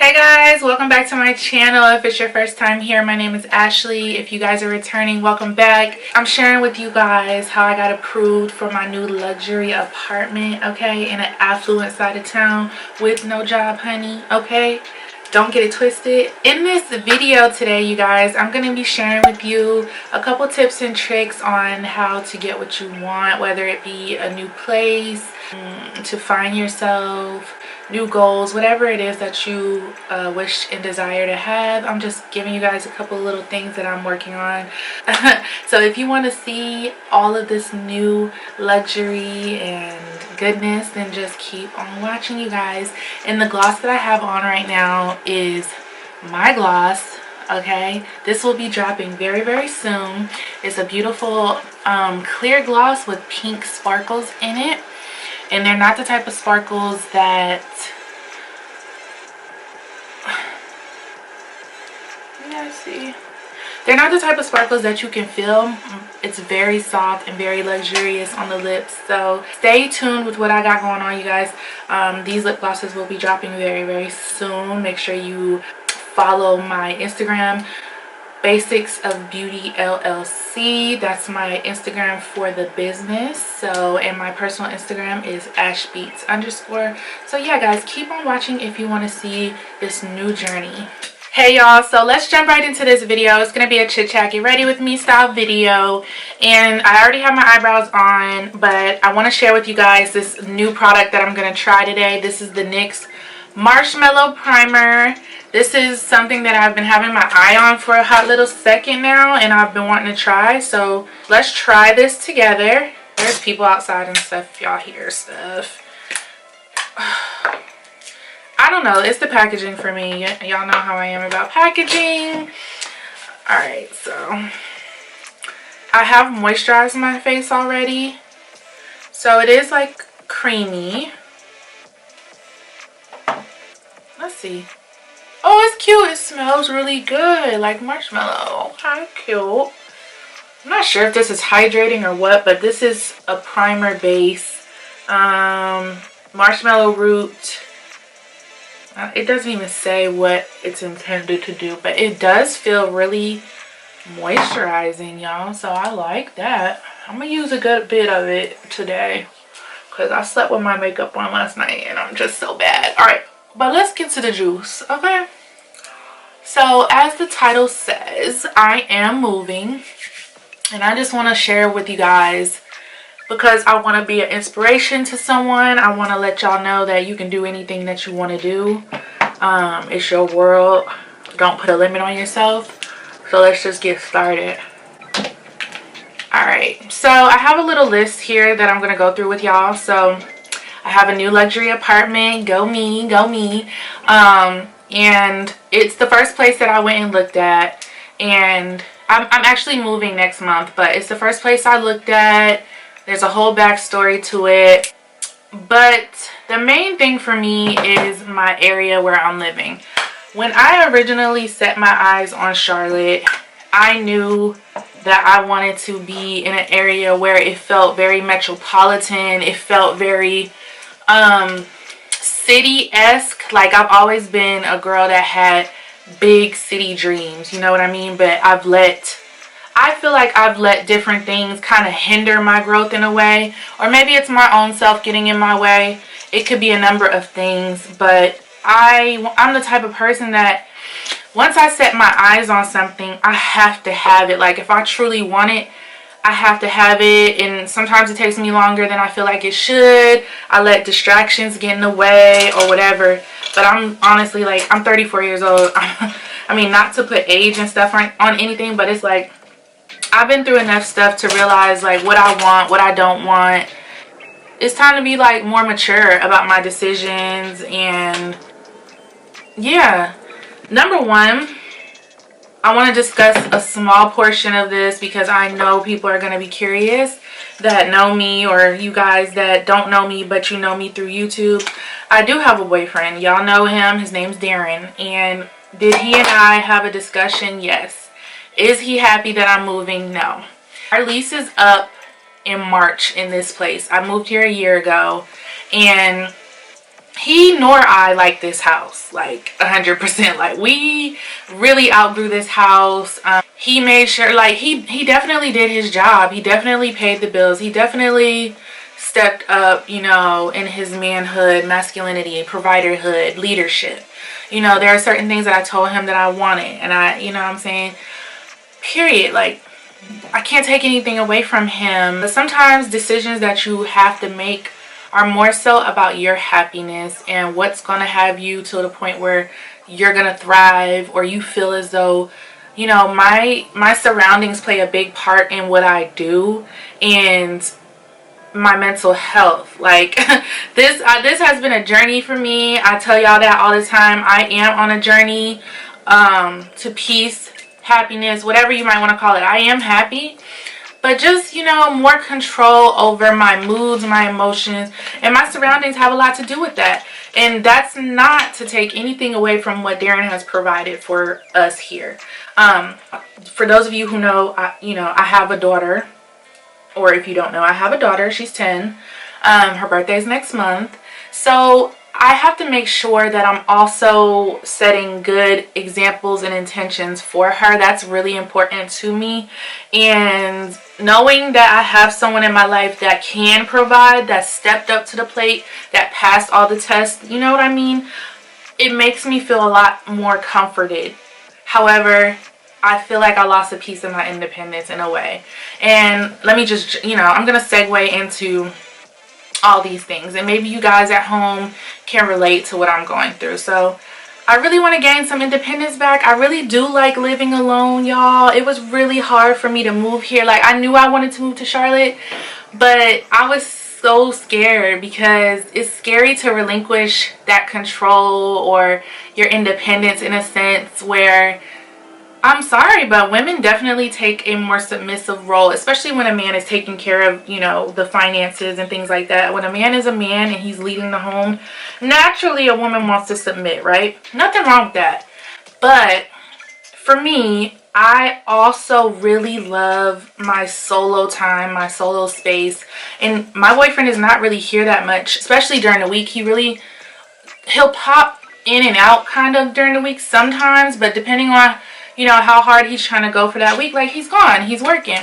Hey guys, welcome back to my channel. If it's your first time here, my name is Ashley. If you guys are returning, welcome back. I'm sharing with you guys how I got approved for my new luxury apartment, okay, in an affluent side of town with no job, honey, okay? Don't get it twisted. In this video today, you guys, I'm going to be sharing with you a couple tips and tricks on how to get what you want, whether it be a new place, to find yourself, new goals, whatever it is that you wish and desire to have. I'm just giving you guys a couple of little things that I'm working on. So if you want to see all of this new luxury and goodness, then just keep on watching, you guys. And the gloss that I have on right now is my gloss, okay? This will be dropping very soon. It's a beautiful clear gloss with pink sparkles in it. And they're not the type of sparkles that, they're not the type of sparkles that you can feel. It's very soft and very luxurious on the lips. So stay tuned with what I got going on, you guys. These lip glosses will be dropping very soon. Make sure you follow my Instagram, Basics of Beauty LLC. That's my Instagram for the business. So, and my personal Instagram is ashbeats_. So yeah, guys, keep on watching if you want to see this new journey. Hey y'all, so let's jump right into this video. It's gonna be a chit chat, get ready with me style video. And I already have my eyebrows on, but I want to share with you guys this new product that I'm gonna try today. This is the NYX Marshmallow Primer. This is something that I've been having my eye on for a hot little second now, and I've been wanting to try. So let's try this together. There's people outside and stuff, y'all hear stuff. I don't know, it's the packaging for me. Y'all know how I am about packaging. Alright, so I have moisturized my face already, so it is like creamy. Let's see. Oh, it's cute. It smells really good, like marshmallow. How cute. I'm not sure if this is hydrating or what, but this is a primer base. Marshmallow root. It doesn't even say what it's intended to do, but it does feel really moisturizing, y'all. So I like that. I'm going to use a good bit of it today because I slept with my makeup on last night and I'm just so bad. All right. But let's get to the juice, okay? So as the title says, I am moving, and I just want to share with you guys because I want to be an inspiration to someone. I want to let y'all know that you can do anything that you want to do. It's your world. Don't put a limit on yourself. So let's just get started. Alright, so I have a little list here that I'm going to go through with y'all. So I have a new luxury apartment. Go me, go me. And it's the first place that I went and looked at. And I'm actually moving next month, but it's the first place I looked at. There's a whole backstory to it. But the main thing for me is my area where I'm living. When I originally set my eyes on Charlotte, I knew that I wanted to be in an area where it felt very metropolitan. It felt very city-esque. Like, I've always been a girl that had big city dreams, you know what I mean? But I feel like I've let different things kind of hinder my growth in a way, or maybe it's my own self getting in my way. It could be a number of things, but I'm the type of person that once I set my eyes on something, I have to have it. Like, if I truly want it, I have to have it, and sometimes it takes me longer than I feel like it should. I let distractions get in the way or whatever. But I'm honestly, like, I'm 34 years old. I mean, not to put age and stuff on anything, but it's like I've been through enough stuff to realize, like, what I want, what I don't want. It's time to be, like, more mature about my decisions. And yeah, number one, I want to discuss a small portion of this because I know people are going to be curious that know me, or you guys that don't know me but you know me through YouTube. I do have a boyfriend. Y'all know him. His name's Darren. And did he and I have a discussion? Yes. Is he happy that I'm moving? No. Our lease is up in March in this place. I moved here a year ago, and he nor I like this house, like 100%. Like, we really outgrew this house. He made sure, like, he definitely did his job. He definitely paid the bills. He definitely stepped up, you know, in his manhood, masculinity, providerhood, leadership. You know, there are certain things that I told him that I wanted, and I, you know what I'm saying, period. Like, I can't take anything away from him. But sometimes decisions that you have to make are more so about your happiness and what's going to have you to the point where you're going to thrive, or you feel as though, you know, my surroundings play a big part in what I do and my mental health. Like, this has been a journey for me. I tell y'all that all the time. I am on a journey to peace, happiness, whatever you might want to call it. I am happy, but just, you know, more control over my moods, my emotions, and my surroundings have a lot to do with that. And that's not to take anything away from what Darren has provided for us here. For those of you who know, I have a daughter. Or if you don't know, I have a daughter. She's 10. Her birthday is next month. So I have to make sure that I'm also setting good examples and intentions for her. That's really important to me. And knowing that I have someone in my life that can provide, that stepped up to the plate, that passed all the tests, you know what I mean? It makes me feel a lot more comforted. However, I feel like I lost a piece of my independence in a way. And let me just, you know, I'm going to segue into all these things. And maybe you guys at home can relate to what I'm going through. So I really want to gain some independence back. I really do like living alone, y'all. It was really hard for me to move here. Like, I knew I wanted to move to Charlotte, but I was so scared because it's scary to relinquish that control or your independence in a sense where, I'm sorry, but women definitely take a more submissive role, especially when a man is taking care of, you know, the finances and things like that. When a man is a man and he's leading the home, naturally a woman wants to submit, right? Nothing wrong with that. But for me, I also really love my solo time, my solo space. And my boyfriend is not really here that much, especially during the week. He'll pop in and out kind of during the week sometimes, but depending on, you know, how hard he's trying to go for that week, like, he's gone, he's working.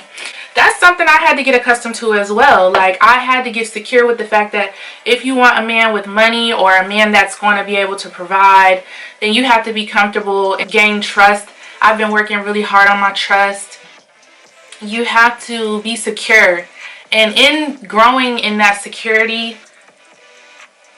That's something I had to get accustomed to as well. Like, I had to get secure with the fact that if you want a man with money or a man that's going to be able to provide, then you have to be comfortable and gain trust. I've been working really hard on my trust. You have to be secure. And in growing in that security,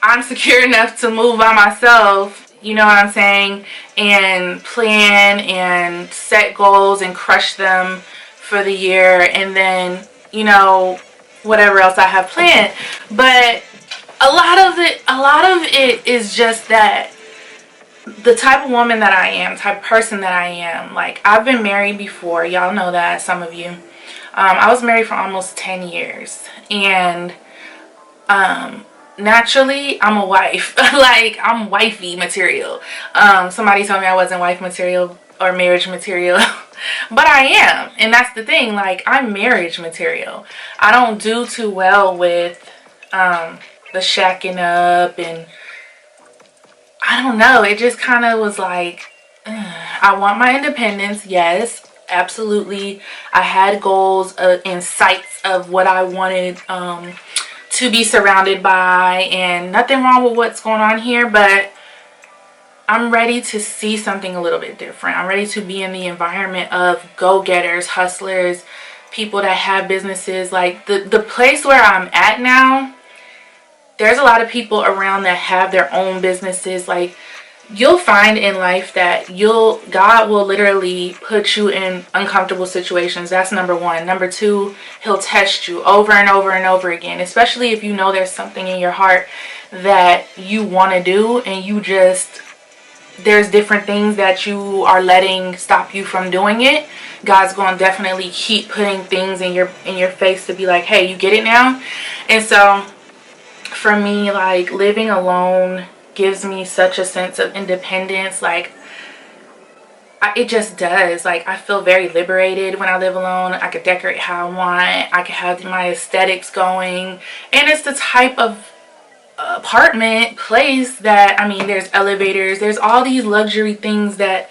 I'm secure enough to move by myself, you know what I'm saying, and plan and set goals and crush them for the year, and then, you know, whatever else I have planned. But a lot of it is just that the type of woman that I am, type of person that I am. Like, I've been married before, y'all know that, some of you. I was married for almost 10 years, and naturally I'm a wife. Like, I'm wifey material. Somebody told me I wasn't wife material or marriage material, but I am. And that's the thing, like, I'm marriage material. I don't do too well with the shacking up, and I don't know, it just kind of was like, I want my independence, yes, absolutely. I had goals and sights of what I wanted to be surrounded by, and nothing wrong with what's going on here, but I'm ready to see something a little bit different. I'm ready to be in the environment of go-getters, hustlers, people that have businesses. Like, the place where I'm at now, there's a lot of people around that have their own businesses. Like, you'll find in life that God will literally put you in uncomfortable situations. That's number one. Number two, he'll test you over and over and over again, especially if you know there's something in your heart that you want to do, and there's different things that you are letting stop you from doing it. God's going to definitely keep putting things in your face to be like, hey, you get it now? And so for me, like, living alone gives me such a sense of independence. Like, it just does. Like, I feel very liberated when I live alone. I could decorate how I want. I could have my aesthetics going. And it's the type of apartment place that, I mean, there's elevators, there's all these luxury things that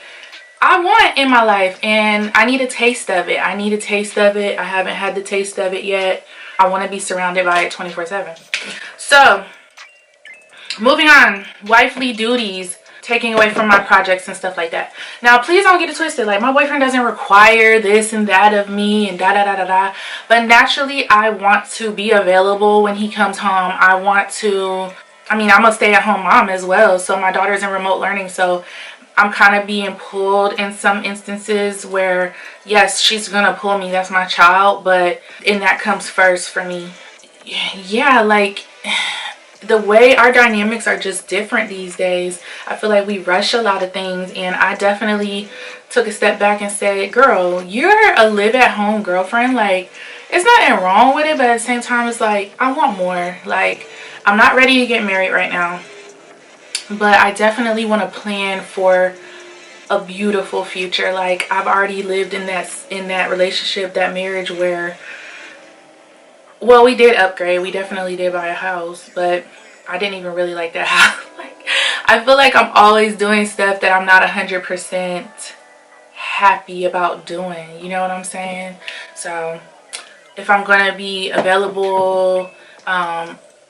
I want in my life, and I need a taste of it. I need a taste of it. I haven't had the taste of it yet. I want to be surrounded by it 24/7. So, moving on, wifely duties, taking away from my projects and stuff like that. Now, please don't get it twisted. Like, my boyfriend doesn't require this and that of me and da da da da da. But naturally, I want to be available when he comes home. I want to, I mean, I'm a stay-at-home mom as well. So my daughter's in remote learning. So I'm kind of being pulled in some instances where, yes, she's going to pull me. That's my child. But, and that comes first for me. Yeah, like, the way our dynamics are just different these days. I feel like we rush a lot of things, and I definitely took a step back and said, girl, you're a live-at-home girlfriend. Like, it's nothing wrong with it, but at the same time, it's like, I want more. Like, I'm not ready to get married right now, but I definitely want to plan for a beautiful future. Like, I've already lived in that relationship, that marriage where, well, we did upgrade. We definitely did buy a house, but I didn't even really like that house. Like, I feel like I'm always doing stuff that I'm not 100% happy about doing. You know what I'm saying? So if I'm going to be available,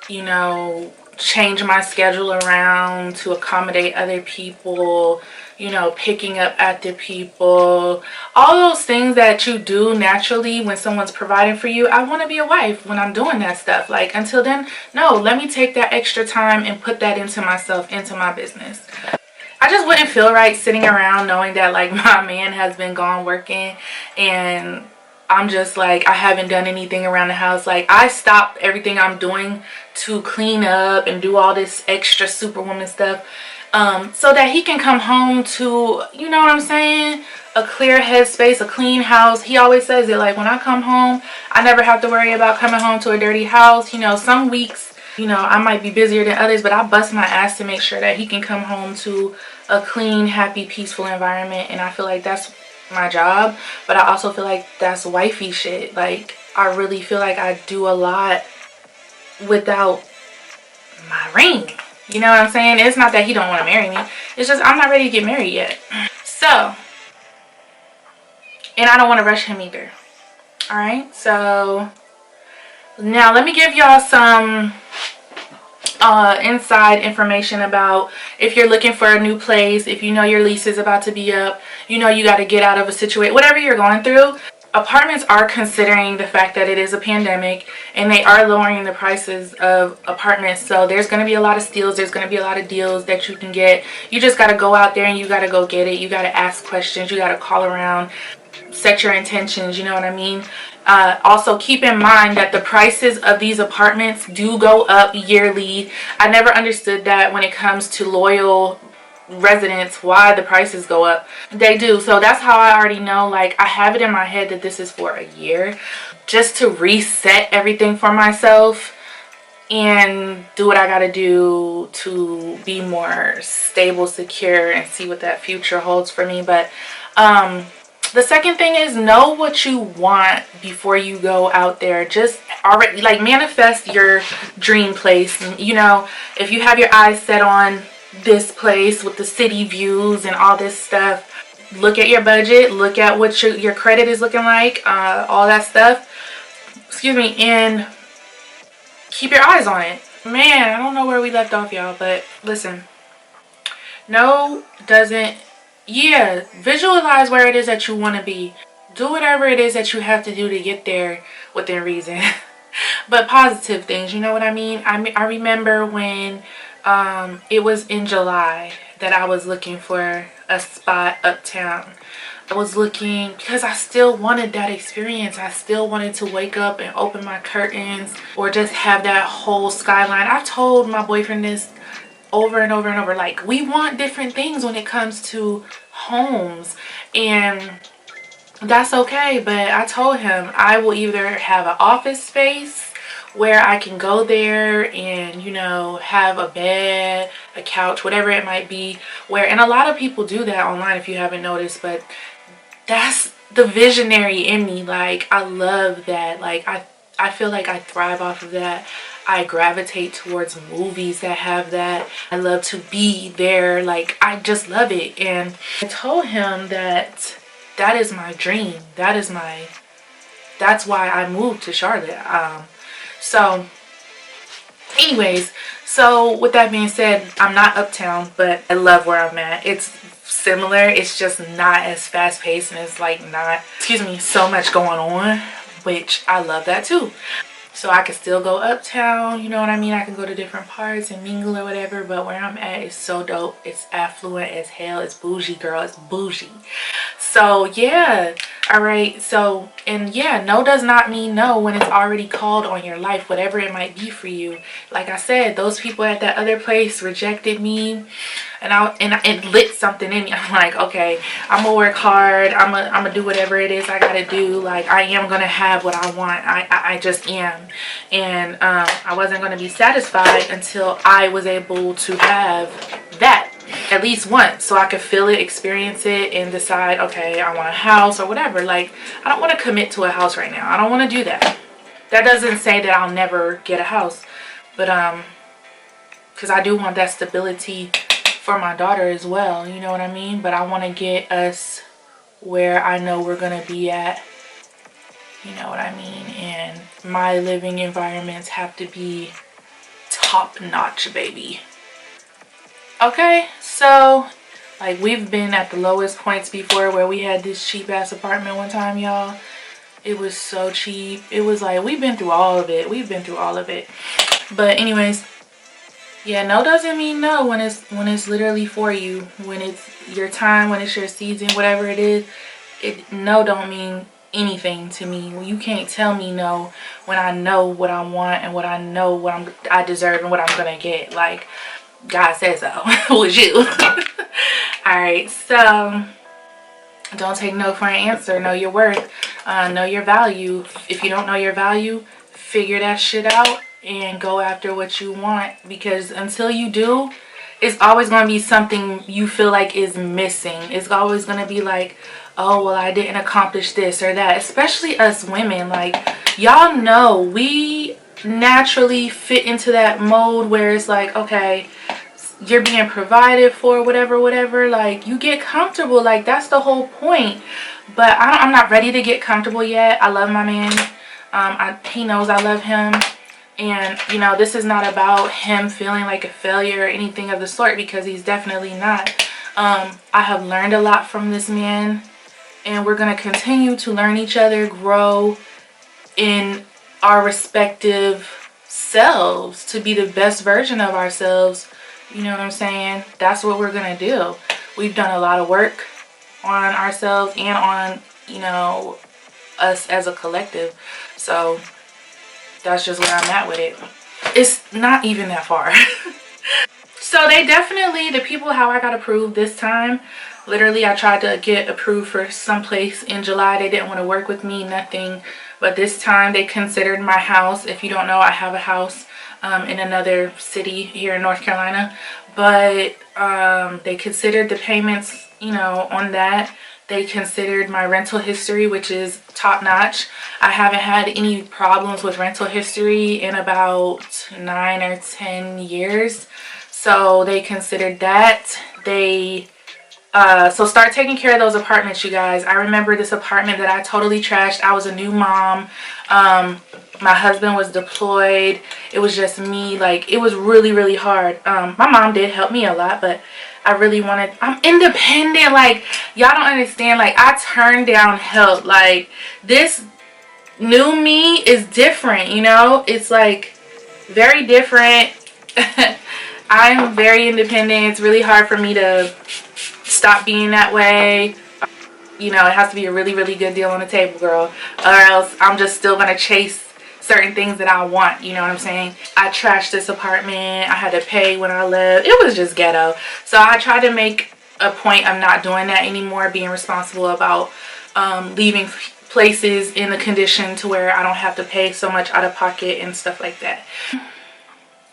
you know, change my schedule around to accommodate other people, you know, picking up after people, all those things that you do naturally when someone's providing for you. I want to be a wife when I'm doing that stuff. Like, until then, no, let me take that extra time and put that into myself, into my business. I just wouldn't feel right sitting around knowing that, like, my man has been gone working and I'm just like, I haven't done anything around the house. Like, I stopped everything I'm doing to clean up and do all this extra superwoman stuff, so that he can come home to, you know what I'm saying, a clear headspace, a clean house. He always says it, like, when I come home, I never have to worry about coming home to a dirty house. You know, some weeks, you know, I might be busier than others, but I bust my ass to make sure that he can come home to a clean, happy, peaceful environment. And I feel like that's my job, but I also feel like that's wifey shit. Like, I really feel like I do a lot without my ring. You know what I'm saying? It's not that he don't want to marry me. It's just I'm not ready to get married yet. So, and I don't want to rush him either. Alright, so now let me give y'all some inside information about if you're looking for a new place, if you know your lease is about to be up, you know you got to get out of a situation, whatever you're going through. Apartments are considering the fact that it is a pandemic, and they are lowering the prices of apartments. So there's going to be a lot of steals. There's going to be a lot of deals that you can get. You just got to go out there and you got to go get it. You got to ask questions. You got to call around, set your intentions. You know what I mean? Also, keep in mind that the prices of these apartments do go up yearly. I never understood that when it comes to loyal residents, why the prices go up. They do. So that's how I already know. Like, I have it in my head that this is for a year, just to reset everything for myself and do what I gotta do to be more stable, secure, and see what that future holds for me. But the second thing is, know what you want before you go out there. Just already, like, manifest your dream place. You know, if you have your eyes set on this place with the city views and all this stuff, look at your budget, look at what your credit is looking like, all that stuff, excuse me, and keep your eyes on it. Man, I don't know where we left off, y'all, but listen, no doesn't, yeah, visualize where it is that you want to be. Do whatever it is that you have to do to get there within reason. But positive things, you know what I mean? I remember when it was in July that I was looking for a spot uptown. I was looking because I still wanted that experience. I still wanted to wake up and open my curtains or just have that whole skyline. I told my boyfriend this over and over and over. Like, we want different things when it comes to homes, and that's okay. But I told him I will either have an office space where I can go there and, you know, have a bed, a couch, whatever it might be, where, and a lot of people do that online if you haven't noticed, but that's the visionary in me. Like, I love that. Like, I feel like I thrive off of that. I gravitate towards movies that have that. I love to be there. Like, I just love it. And I told him that that is my dream. That's why I moved to Charlotte. So anyways, so with that being said, I'm not uptown, but I love where I'm at. It's similar. It's just not as fast paced, and it's like not, excuse me, so much going on, which I love that too. So I can still go uptown, you know what I mean? I can go to different parts and mingle or whatever, but where I'm at is so dope. It's affluent as hell. It's bougie, girl. It's bougie. So yeah, all right. So, and yeah, no does not mean no when it's already called on your life, whatever it might be for you. Like I said, those people at that other place rejected me, and it lit something in me. I'm like, okay, I'm gonna work hard. I'm gonna do whatever it is I gotta do. Like, I am gonna have what I want. I just am. And I wasn't gonna be satisfied until I was able to have that at least once, so I could feel it, experience it, and decide, okay, I want a house or whatever. Like, I don't want to commit to a house right now. I don't want to do that. That doesn't say that I'll never get a house, but because I do want that stability for my daughter as well, you know what I mean? But I want to get us where I know we're gonna be at, you know what I mean? And my living environments have to be top notch, baby. Okay, so like, we've been at the lowest points before, where we had this cheap ass apartment one time, y'all. It was so cheap. It was like, we've been through all of it. We've been through all of it. But anyways, yeah, no doesn't mean no when it's literally for you, when it's your time, when it's your season, whatever it is. No don't mean anything to me. You can't tell me no when I know what I want and what I know what I deserve and what I'm gonna get. Like, God says so. With you. All right, so don't take no for an answer. Know your worth. Know your value. If you don't know your value, figure that shit out and go after what you want, because until you do, it's always going to be something you feel like is missing. It's always going to be like, oh, well, I didn't accomplish this or that. Especially us women. Like, y'all know we naturally fit into that mode where it's like, okay, you're being provided for, whatever. Like, you get comfortable. Like, that's the whole point. But I'm not ready to get comfortable yet. I love my man. He knows I love him. And, you know, this is not about him feeling like a failure or anything of the sort, because he's definitely not. I have learned a lot from this man, and we're going to continue to learn each other, grow in our respective selves to be the best version of ourselves. You know what I'm saying? That's what we're going to do. We've done a lot of work on ourselves and on, you know, us as a collective. So that's just where I'm at with it. It's not even that far. So they definitely, the people how I got approved this time, literally I tried to get approved for someplace in July. They didn't want to work with me, nothing. But this time they considered my house. If you don't know, I have a house in another city here in North Carolina. But they considered the payments, you know, on that. They considered my rental history, which is top notch. I haven't had any problems with rental history in about 9 or 10 years. So they considered that. They so start taking care of those apartments, you guys. I remember this apartment that I totally trashed. I was a new mom. My husband was deployed. It was just me. Like, it was really hard. My mom did help me a lot, but I really wanted, I'm independent. Like, y'all don't understand. Like, I turned down help. Like, this new me is different, you know? It's like very different. I'm very independent. It's really hard for me to stop being that way. You know, it has to be a really good deal on the table, girl, or else I'm just still gonna chase certain things that I want. You know what I'm saying? I trashed this apartment. I had to pay when I left. It was just ghetto. So I try to make a point of not doing that anymore, being responsible about leaving places in the condition to where I don't have to pay so much out of pocket and stuff like that.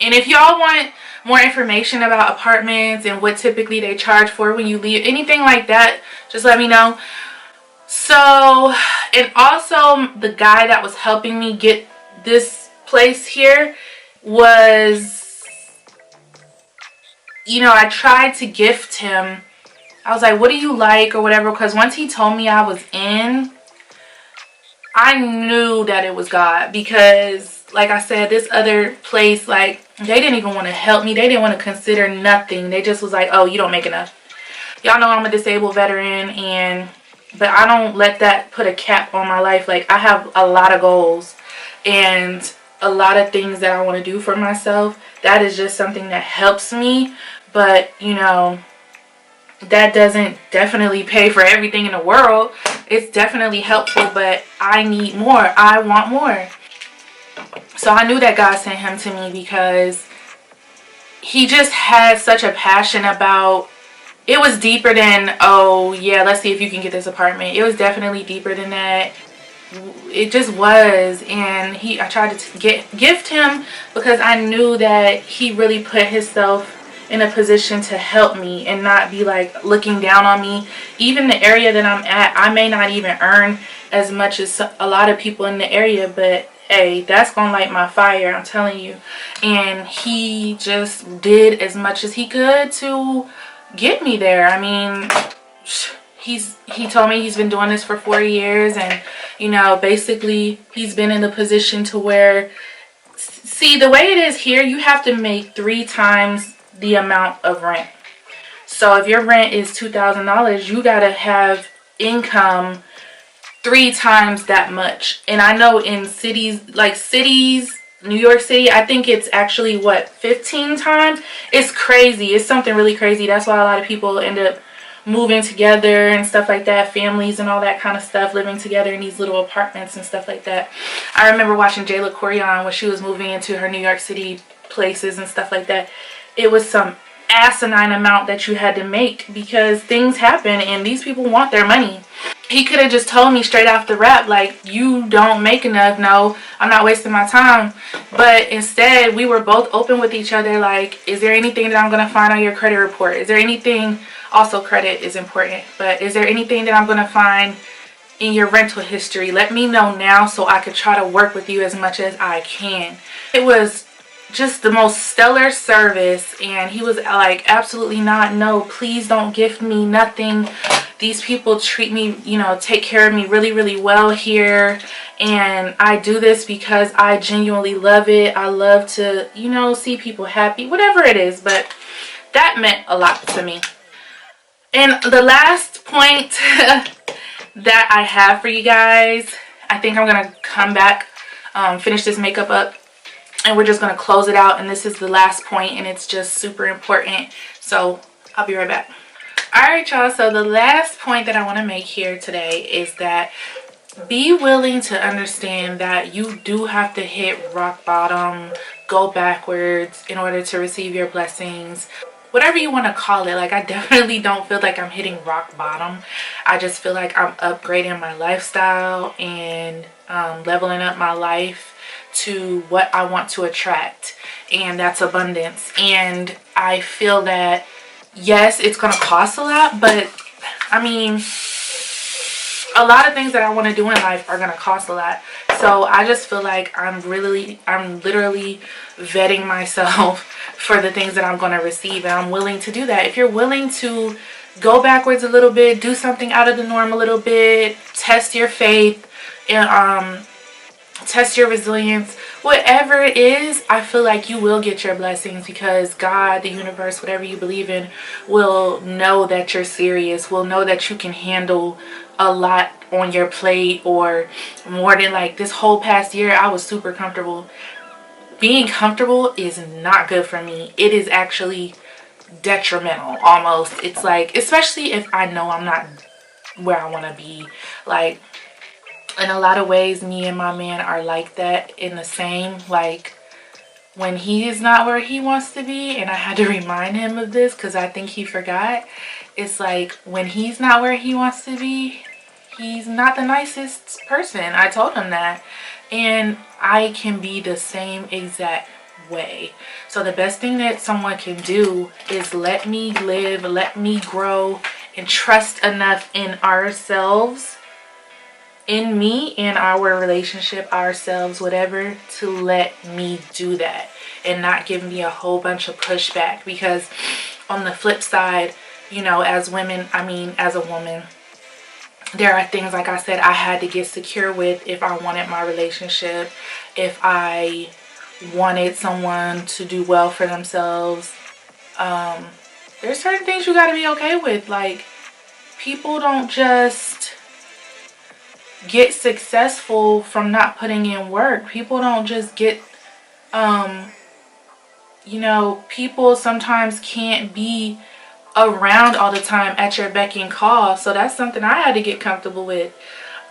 And if y'all want more information about apartments and what typically they charge for when you leave, anything like that, just let me know. So, and also the guy that was helping me get this place here was, you know, I tried to gift him. I was like, what do you like or whatever, because once he told me I was in, I knew that it was God. Because like I said, this other place, like, they didn't even want to help me. They didn't want to consider nothing. They just was like, oh, you don't make enough. Y'all know I'm a disabled veteran, but I don't let that put a cap on my life. Like, I have a lot of goals and a lot of things that I want to do for myself. That is just something that helps me. But, you know, that doesn't definitely pay for everything in the world. It's definitely helpful, but I need more. I want more. So I knew that God sent him to me because he just had such a passion about, it was deeper than, oh yeah, let's see if you can get this apartment. It was definitely deeper than that. It just was. And I tried to gift him because I knew that he really put himself in a position to help me and not be like looking down on me. Even the area that I'm at, I may not even earn as much as a lot of people in the area, but hey, that's gonna light my fire, I'm telling you. And he just did as much as he could to get me there. I mean, he told me he's been doing this for 4 years, and you know, basically he's been in the position to where, see, the way it is here, you have to make 3 times the amount of rent. So if your rent is $2,000, you gotta have income 3 times that much. And I know in cities, New York City, I think it's actually what, 15 times. It's crazy. It's something really crazy. That's why a lot of people end up moving together and stuff like that, families and all that kind of stuff, living together in these little apartments and stuff like that. I remember watching Jayla Corian when she was moving into her New York City places and stuff like that. It was some asinine amount that you had to make because things happen and these people want their money. He could have just told me straight off the rap, like, you don't make enough. No, I'm not wasting my time. But instead, we were both open with each other. Like, is there anything that I'm going to find on your credit report? Is there anything, also credit is important, but is there anything that I'm going to find in your rental history? Let me know now so I could try to work with you as much as I can. It was just the most stellar service, and he was like, absolutely not, no, please don't gift me nothing. These people treat me, you know, take care of me really, really well here, and I do this because I genuinely love it. I love to, you know, see people happy, whatever it is. But that meant a lot to me. And the last point that I have for you guys, I think I'm gonna come back, finish this makeup up, and we're just going to close it out. And this is the last point, and it's just super important. So I'll be right back. Alright, y'all. So the last point that I want to make here today is that be willing to understand that you do have to hit rock bottom, go backwards in order to receive your blessings. Whatever you want to call it. Like, I definitely don't feel like I'm hitting rock bottom. I just feel like I'm upgrading my lifestyle and leveling up my life to what I want to attract, and that's abundance. And I feel that, yes, it's gonna cost a lot, but I mean, a lot of things that I want to do in life are gonna cost a lot. So I just feel like I'm literally vetting myself for the things that I'm going to receive, and I'm willing to do that. If you're willing to go backwards a little bit, do something out of the norm a little bit, test your faith, and test your resilience, whatever it is, I feel like you will get your blessings, because God, the universe, whatever you believe in, will know that you're serious, will know that you can handle a lot on your plate. Or more than, like, this whole past year, I was super comfortable. Being comfortable is not good for me. It is actually detrimental almost. It's like, especially if I know I'm not where I want to be. Like, in a lot of ways, me and my man are like that in the same, like, when he is not where he wants to be, and I had to remind him of this because I think he forgot. It's like, when he's not where he wants to be, he's not the nicest person. I told him that. And I can be the same exact way. So the best thing that someone can do is let me live, let me grow, and trust enough in ourselves in me, in our relationship, ourselves, whatever, to let me do that and not give me a whole bunch of pushback. Because on the flip side, you know, as women, I mean, as a woman, there are things, like I said, I had to get secure with if I wanted my relationship, if I wanted someone to do well for themselves. There's certain things you gotta be okay with. Like, people don't just get successful from not putting in work. People don't just get, you know, people sometimes can't be around all the time at your beck and call. So that's something I had to get comfortable with.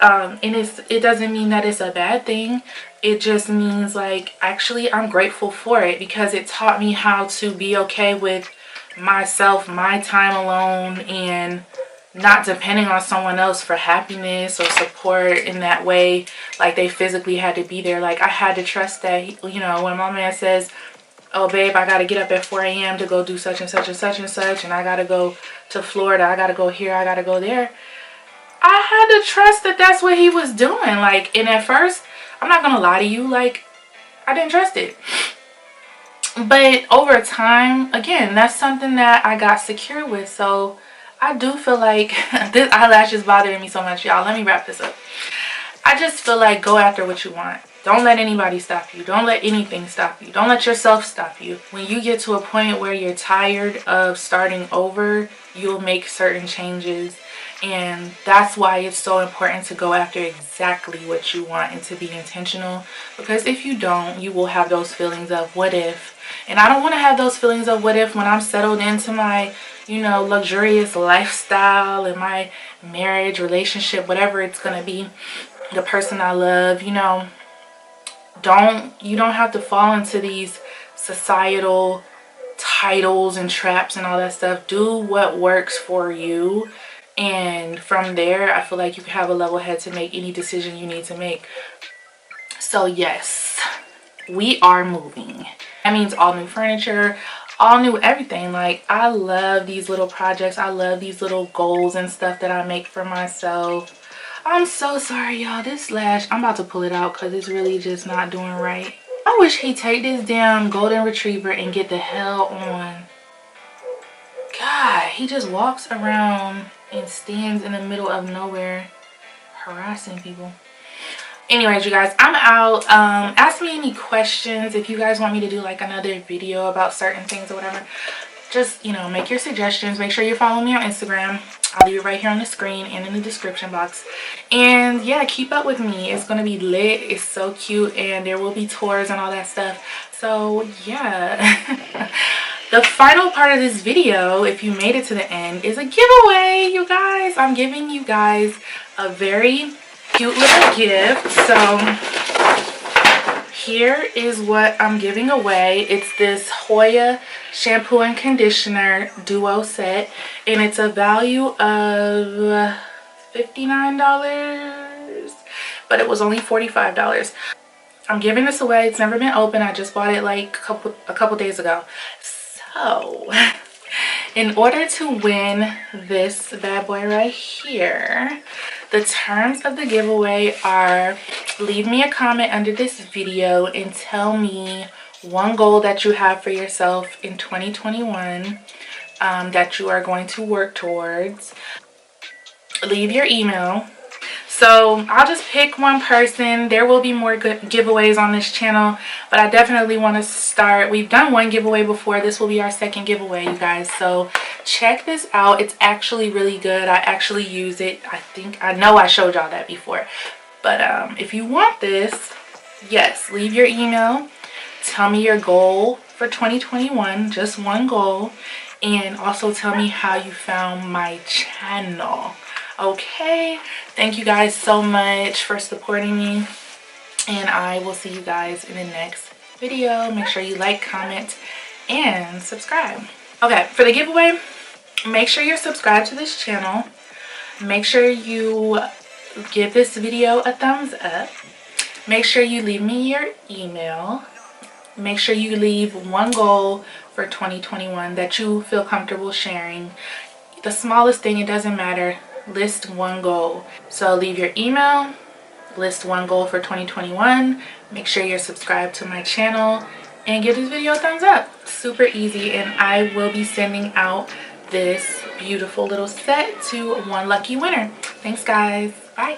And it doesn't mean that it's a bad thing. It just means, like, actually I'm grateful for it, because it taught me how to be okay with myself, my time alone, and not depending on someone else for happiness or support in that way. Like, they physically had to be there. Like, I had to trust that, you know, when my man says, oh babe, I gotta get up at 4 a.m. to go do such and such and such and such, and I gotta go to Florida, I gotta go here, I gotta go there, I had to trust that that's what he was doing. Like, and at first, I'm not gonna lie to you, like, I didn't trust it. But over time, again, that's something that I got secure with. So I do feel like this eyelash is bothering me so much, y'all. Let me wrap this up. I just feel like go after what you want. Don't let anybody stop you. Don't let anything stop you. Don't let yourself stop you. When you get to a point where you're tired of starting over, you'll make certain changes. And that's why it's so important to go after exactly what you want and to be intentional. Because if you don't, you will have those feelings of what if. And I don't want to have those feelings of what if when I'm settled into my, you know, luxurious lifestyle and my marriage, relationship, whatever it's going to be, the person I love. You know, you don't have to fall into these societal titles and traps and all that stuff. Do what works for you, and from there I feel like you can have a level head to make any decision you need to make. So yes, we are moving. That means all new furniture, all new everything. Like, I love these little projects, I love these little goals and stuff that I make for myself. I'm so sorry, y'all. This lash, I'm about to pull it out because it's really just not doing right. I wish he'd take this damn golden retriever and get the hell on. God, he just walks around and stands in the middle of nowhere harassing people. Anyways, you guys, I'm out. Ask me any questions if you guys want me to do like another video about certain things or whatever. Just, you know, make your suggestions. Make sure you follow me on Instagram. I'll leave it right here on the screen and in the description box. And yeah, keep up with me. It's gonna be lit. It's so cute, and there will be tours and all that stuff. So yeah. The final part of this video, if you made it to the end, is a giveaway, you guys. I'm giving you guys a very cute little gift. So here is what I'm giving away. It's this Hoya shampoo and conditioner duo set, and it's a value of $59, but it was only $45. I'm giving this away. It's never been open. I just bought it like a couple days ago. So in order to win this bad boy right here, the terms of the giveaway are: leave me a comment under this video and tell me one goal that you have for yourself in 2021 that you are going to work towards. Leave your email. So I'll just pick one person. There will be more good giveaways on this channel, but I definitely want to start. We've done one giveaway before. This will be our second giveaway, you guys. So check this out. It's actually really good. I actually use it. I know I showed y'all that before. But if you want this, yes, leave your email. Tell me your goal for 2021, just one goal, and also tell me how you found my channel. Okay, thank you guys so much for supporting me, and I will see you guys in the next video. Make sure you like, comment, and subscribe. Okay, for the giveaway, make sure you're subscribed to this channel. Make sure you give this video a thumbs up. Make sure you leave me your email. Make sure you leave one goal for 2021 that you feel comfortable sharing. The smallest thing, it doesn't matter. List one goal. So leave your email, list one goal for 2021. Make sure you're subscribed to my channel and give this video a thumbs up. Super easy, and I will be sending out this beautiful little set to one lucky winner. Thanks guys. Bye.